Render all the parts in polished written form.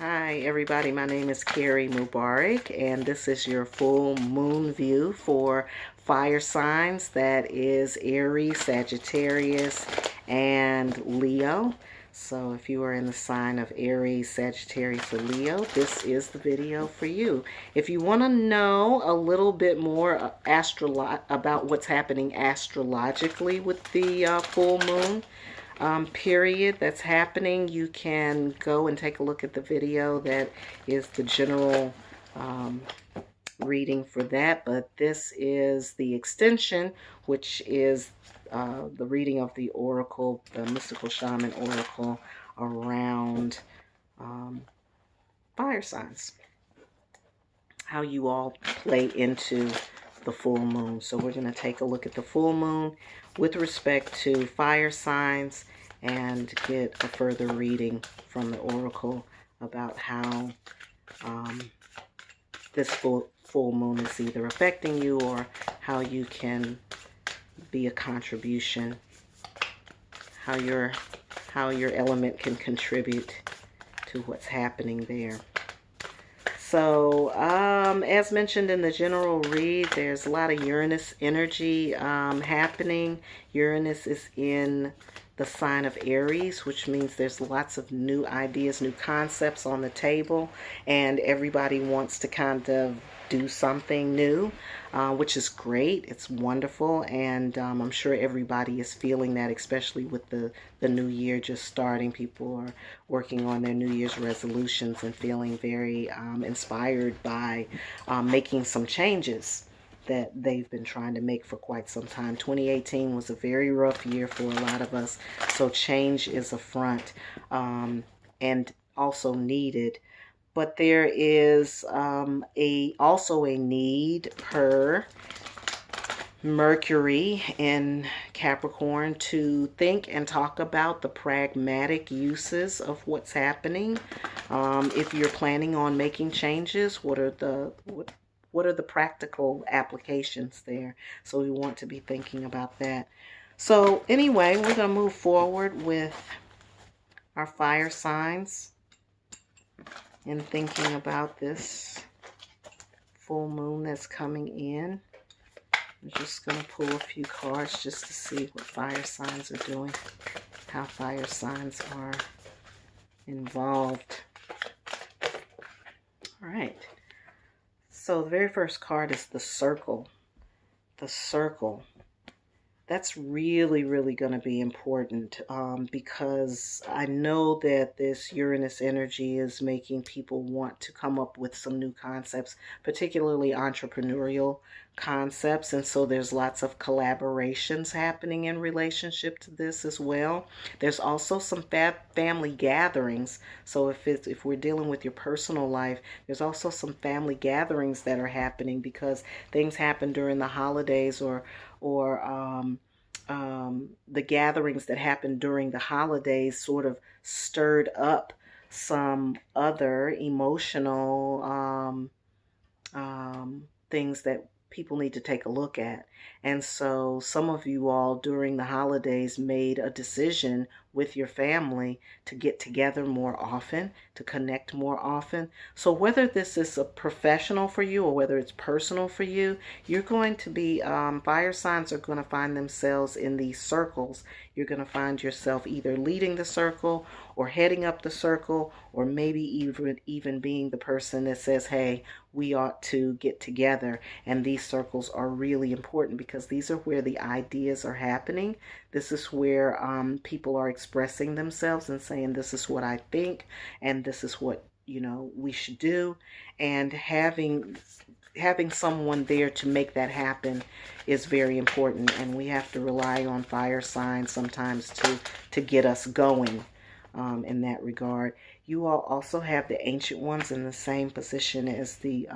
Hi everybody, my name is Carrie Mubarak and this is your full moon view for fire signs. That is Aries, Sagittarius, and Leo. So if you are in the sign of Aries, Sagittarius, or Leo, this is the video for you. If you want to know a little bit more about what's happening astrologically with the full moon, period that's happening, you can go and take a look at the video. That is the general reading for that, but this is the extension, which is the reading of the oracle, the mystical shaman oracle around fire signs, how you all play into the full moon. So we're going to take a look at the full moon with respect to fire signs and get a further reading from the oracle about how this full moon is either affecting you or how you can be a contribution, how your element can contribute to what's happening there. So, as mentioned in the general read, there's a lot of Uranus energy happening. Uranus is in the sign of Aries, which means there's lots of new ideas, new concepts on the table, and everybody wants to kind of do something new, which is great. It's wonderful, and I'm sure everybody is feeling that, especially with the new year just starting. People are working on their New Year's resolutions and feeling very inspired by making some changes that they've been trying to make for quite some time. 2018 was a very rough year for a lot of us, so change is a front and also needed. But there is also a need per Mercury in Capricorn to think and talk about the pragmatic uses of what's happening. If you're planning on making changes, what are the practical applications there? So we want to be thinking about that. So anyway, we're going to move forward with our fire signs and thinking about this full moon that's coming in. I'm just going to pull a few cards just to see what fire signs are doing, how fire signs are involved. All right. So the very first card is the circle. The circle. That's really, really going to be important because I know that this Uranus energy is making people want to come up with some new concepts, particularly entrepreneurial concepts. And so there's lots of collaborations happening in relationship to this as well. There's also some family gatherings. So if we're dealing with your personal life, there's also some family gatherings that are happening because things happen during the holidays or the gatherings that happened during the holidays sort of stirred up some other emotional things that people need to take a look at. And so some of you all during the holidays made a decision with your family to get together more often, to connect more often. So whether this is a professional for you or whether it's personal for you, you're going to be, fire signs are going to find themselves in these circles. You're going to find yourself either leading the circle or heading up the circle, or maybe even being the person that says, hey, we ought to get together. And these circles are really important because these are where the ideas are happening. This is where people are expressing themselves and saying, this is what I think, and this is what, we should do. And having someone there to make that happen is very important. And we have to rely on fire signs sometimes to get us going in that regard. You all also have the ancient ones in the same position as the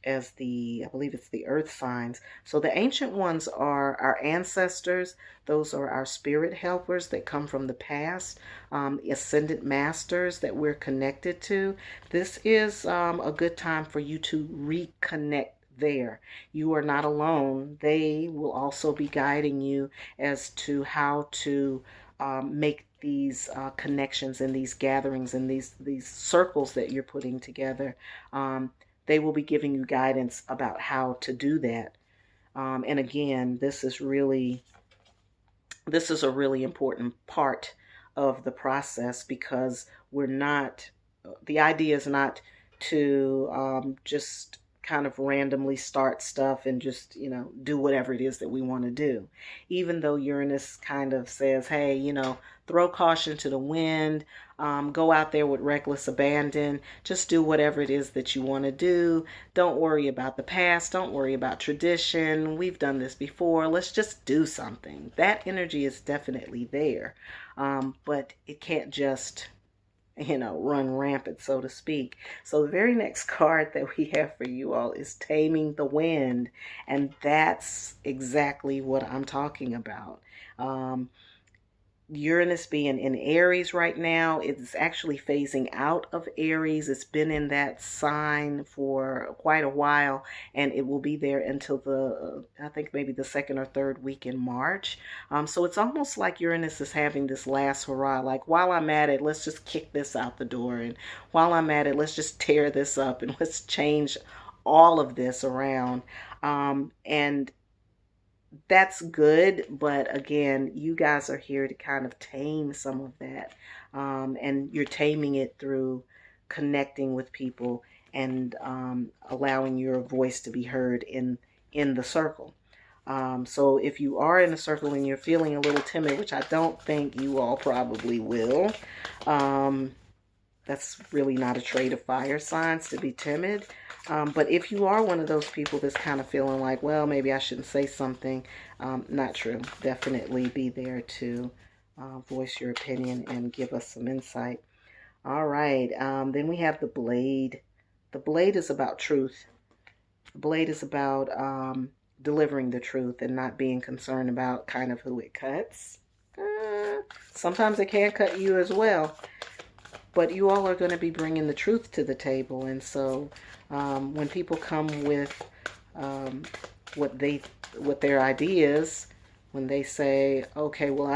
I believe it's the earth signs. So the ancient ones are our ancestors. Those are our spirit helpers that come from the past, ascendant masters that we're connected to. This is a good time for you to reconnect there. You are not alone. They will also be guiding you as to how to make connections and these gatherings and these circles that you're putting together. They will be giving you guidance about how to do that. And again, this is a really important part of the process, because the idea is not to just kind of randomly start stuff and just, do whatever it is that we want to do. Even though Uranus kind of says, hey, throw caution to the wind, go out there with reckless abandon, just do whatever it is that you want to do. Don't worry about the past, don't worry about tradition. We've done this before, let's just do something. That energy is definitely there, but it can't just run rampant, so to speak. So the very next card that we have for you all is Taming the Wind. And that's exactly what I'm talking about. Uranus being in Aries right now, it's actually phasing out of Aries. It's been in that sign for quite a while, and it will be there until I think maybe the second or third week in March. So it's almost like Uranus is having this last hurrah, like, while I'm at it, let's just kick this out the door. And while I'm at it, let's just tear this up and let's change all of this around. And that's good, but again, you guys are here to kind of tame some of that, and you're taming it through connecting with people and allowing your voice to be heard in the circle. So if you are in a circle and you're feeling a little timid, which I don't think you all probably will, that's really not a trait of fire signs to be timid. But if you are one of those people that's kind of feeling like, well, maybe I shouldn't say something, not true. Definitely be there to voice your opinion and give us some insight. All right. Then we have the blade. The blade is about truth. The blade is about delivering the truth and not being concerned about kind of who it cuts. Sometimes it can cut you as well. But you all are going to be bringing the truth to the table. And so when people come with what their ideas, when they say, okay, well,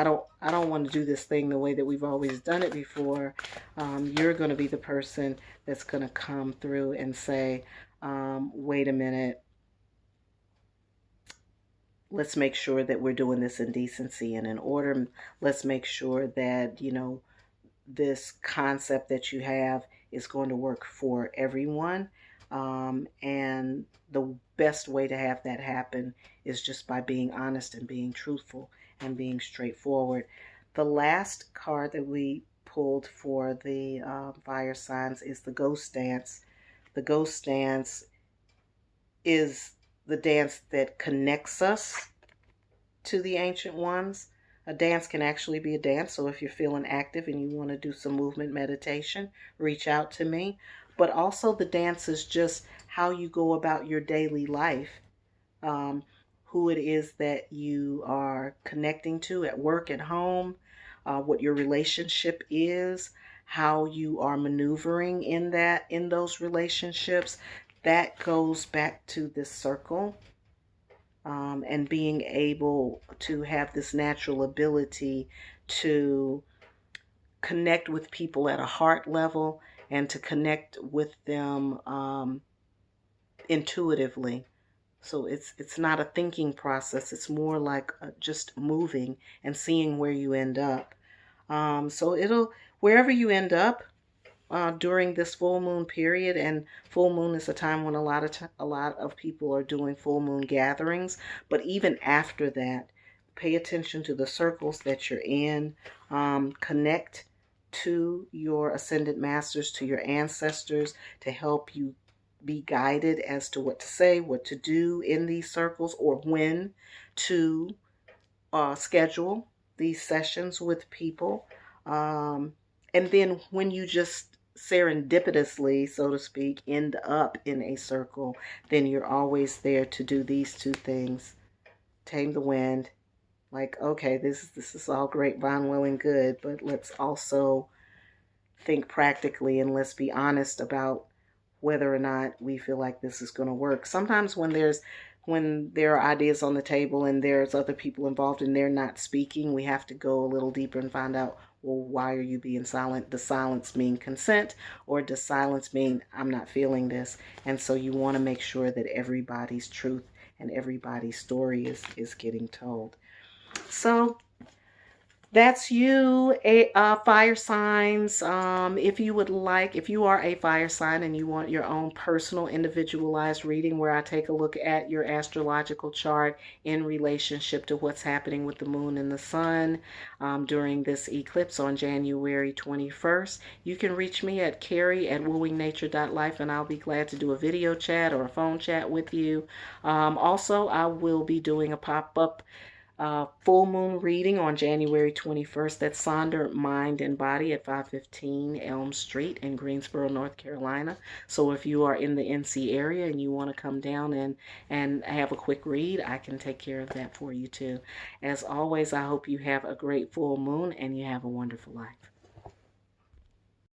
I don't want to do this thing the way that we've always done it before, you're going to be the person that's going to come through and say, wait a minute, let's make sure that we're doing this in decency and in order. Let's make sure that, this concept that you have is going to work for everyone. And the best way to have that happen is just by being honest and being truthful and being straightforward. The last card that we pulled for the fire signs is the ghost dance. The ghost dance is the dance that connects us to the ancient ones. A dance can actually be a dance, so if you're feeling active and you want to do some movement meditation, reach out to me. But also the dance is just how you go about your daily life, who it is that you are connecting to at work, at home, what your relationship is, how you are maneuvering in those relationships. That goes back to this circle. And being able to have this natural ability to connect with people at a heart level and to connect with them intuitively. So it's not a thinking process. It's more like just moving and seeing where you end up. So wherever you end up, during this full moon period, and full moon is a time when a lot of people are doing full moon gatherings. But even after that, pay attention to the circles that you're in. Connect to your ascended masters, to your ancestors, to help you be guided as to what to say, what to do in these circles, or when to schedule these sessions with people. And then when you just serendipitously, so to speak, end up in a circle, then you're always there to do these two things. Tame the wind. Like, okay, this is all great, fine, well and good, but let's also think practically and let's be honest about whether or not we feel like this is going to work. Sometimes when there are ideas on the table and there's other people involved and they're not speaking, we have to go a little deeper and find out well, why are you being silent? Does silence mean consent, or does silence mean I'm not feeling this? And so you want to make sure that everybody's truth and everybody's story is getting told. So that's you, fire signs. If you would like, if you are a fire sign and you want your own personal individualized reading where I take a look at your astrological chart in relationship to what's happening with the moon and the sun during this eclipse on January 21st, you can reach me at Carrie@wooingnature.life, and I'll be glad to do a video chat or a phone chat with you. Also, I will be doing a pop-up full moon reading on January 21st at Sonder Mind and Body at 515 Elm Street in Greensboro, North Carolina. So if you are in the NC area and you want to come down and have a quick read, I can take care of that for you too. As always, I hope you have a great full moon and you have a wonderful life.